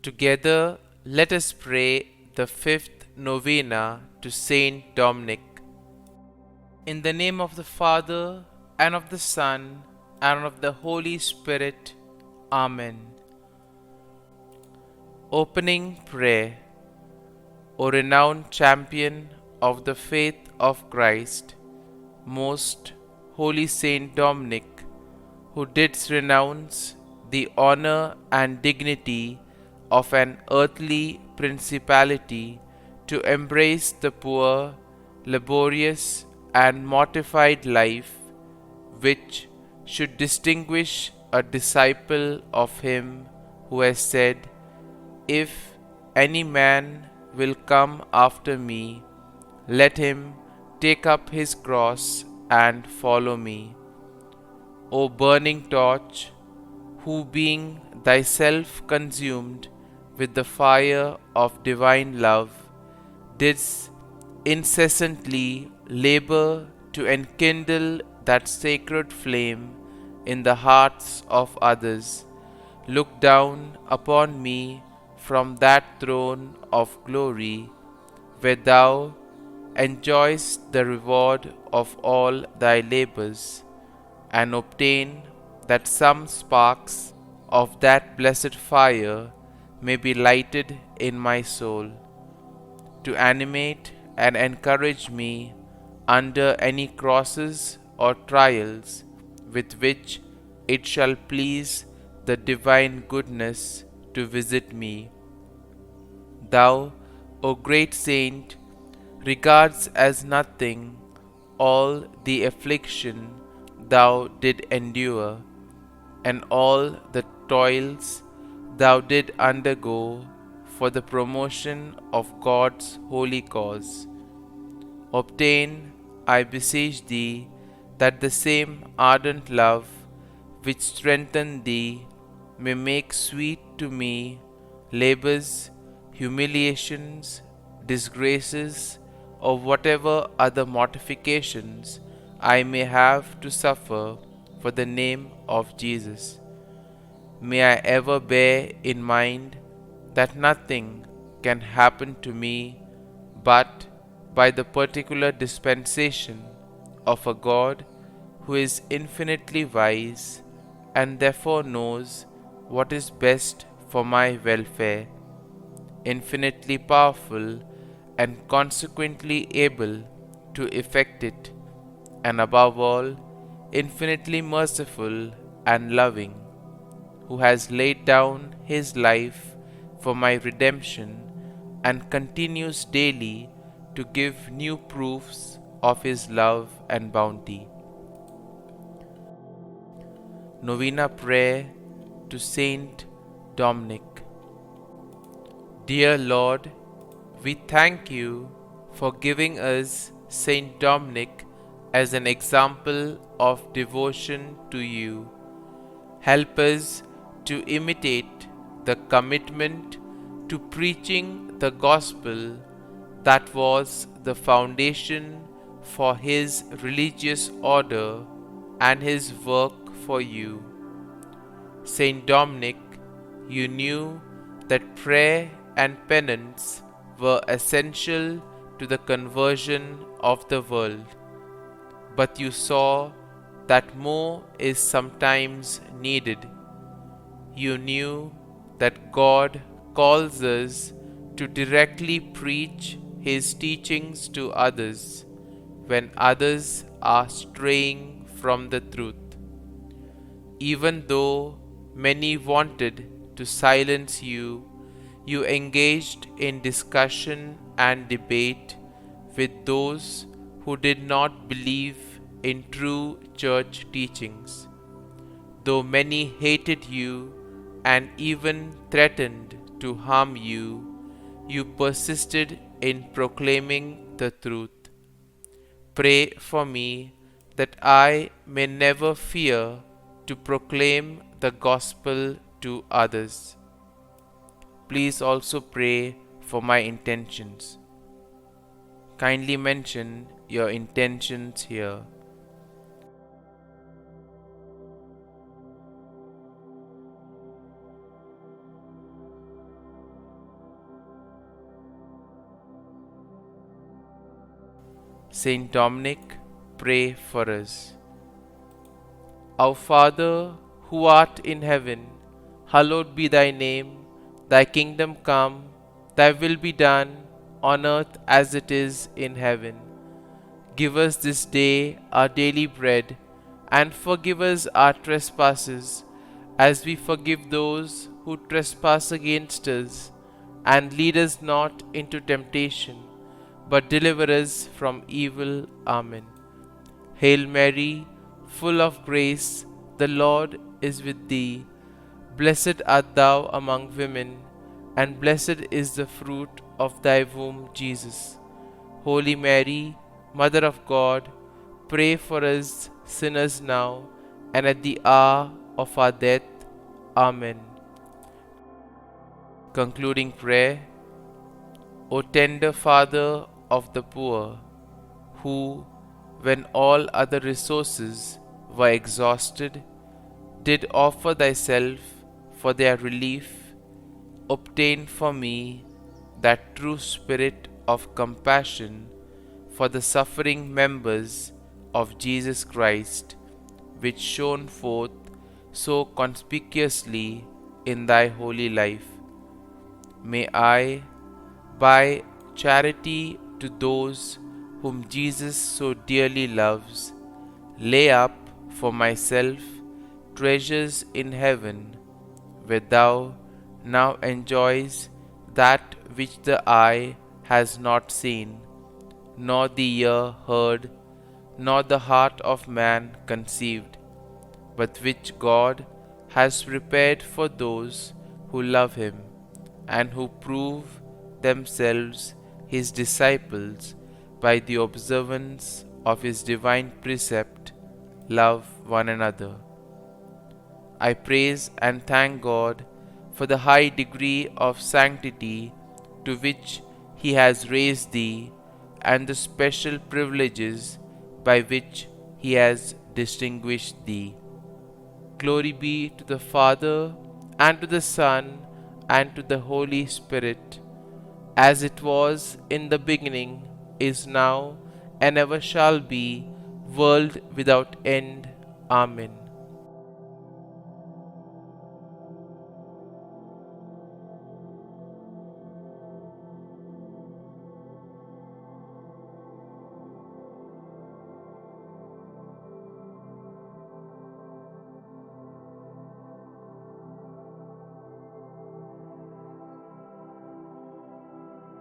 Together, let us pray the fifth novena to Saint Dominic. In the name of the Father, and of the Son, and of the Holy Spirit. Amen. Opening Prayer. O renowned champion of the faith of Christ, most holy Saint Dominic, who didst renounce the honor and dignity of an earthly principality to embrace the poor, laborious, and mortified life which should distinguish a disciple of him who has said, "If any man will come after me, let him take up his cross and follow me." O burning torch, who being thyself consumed with the fire of divine love, didst incessantly labor to enkindle that sacred flame in the hearts of others, look down upon me from that throne of glory, where thou enjoyest the reward of all thy labors, and obtain that some sparks of that blessed fire may be lighted in my soul, to animate and encourage me under any crosses or trials with which it shall please the divine goodness to visit me. Thou, O great saint, regards as nothing all the affliction thou did endure, and all the toils thou did undergo for the promotion of God's holy cause. Obtain, I beseech thee, that the same ardent love which strengthened thee may make sweet to me labors, humiliations, disgraces, or whatever other mortifications I may have to suffer for the name of Jesus. May I ever bear in mind that nothing can happen to me but by the particular dispensation of a God who is infinitely wise and therefore knows what is best for my welfare, infinitely powerful and consequently able to effect it, and above all, infinitely merciful and loving, who has laid down his life for my redemption and continues daily to give new proofs of his love and bounty. Novena Prayer to Saint Dominic. Dear Lord, we thank you for giving us Saint Dominic as an example of devotion to you. Help us to imitate the commitment to preaching the gospel that was the foundation for his religious order and his work for you. Saint Dominic, you knew that prayer and penance were essential to the conversion of the world, but you saw that more is sometimes needed. You knew that God calls us to directly preach his teachings to others when others are straying from the truth. Even though many wanted to silence you, you engaged in discussion and debate with those who did not believe in true church teachings. Though many hated you and even threatened to harm you, you persisted in proclaiming the truth. Pray for me that I may never fear to proclaim the gospel to others. Please also pray for my intentions. Kindly mention your intentions here. St Dominic, pray for us. Our Father, who art in heaven, hallowed be thy name. Thy kingdom come, thy will be done, on earth as it is in heaven. Give us this day our daily bread, and forgive us our trespasses, as we forgive those who trespass against us. And lead us not into temptation, but deliver us from evil. Amen. Hail Mary, full of grace, the Lord is with thee. Blessed art thou among women, and blessed is the fruit of thy womb, Jesus. Holy Mary, Mother of God, pray for us sinners now and at the hour of our death. Amen. Concluding prayer. O tender Father of the poor, who, when all other resources were exhausted, did offer thyself for their relief, obtain for me that true spirit of compassion for the suffering members of Jesus Christ, which shone forth so conspicuously in thy holy life. May I, by charity to those whom Jesus so dearly loves, lay up for myself treasures in heaven, where thou now enjoys that which the eye has not seen, nor the ear heard, nor the heart of man conceived, but which God has prepared for those who love him, and who prove themselves his disciples by the observance of his divine precept, love one another. I praise and thank God for the high degree of sanctity to which he has raised thee, and the special privileges by which he has distinguished thee. Glory be to the Father, and to the Son, and to the Holy Spirit, as it was in the beginning, is now, and ever shall be, world without end. Amen.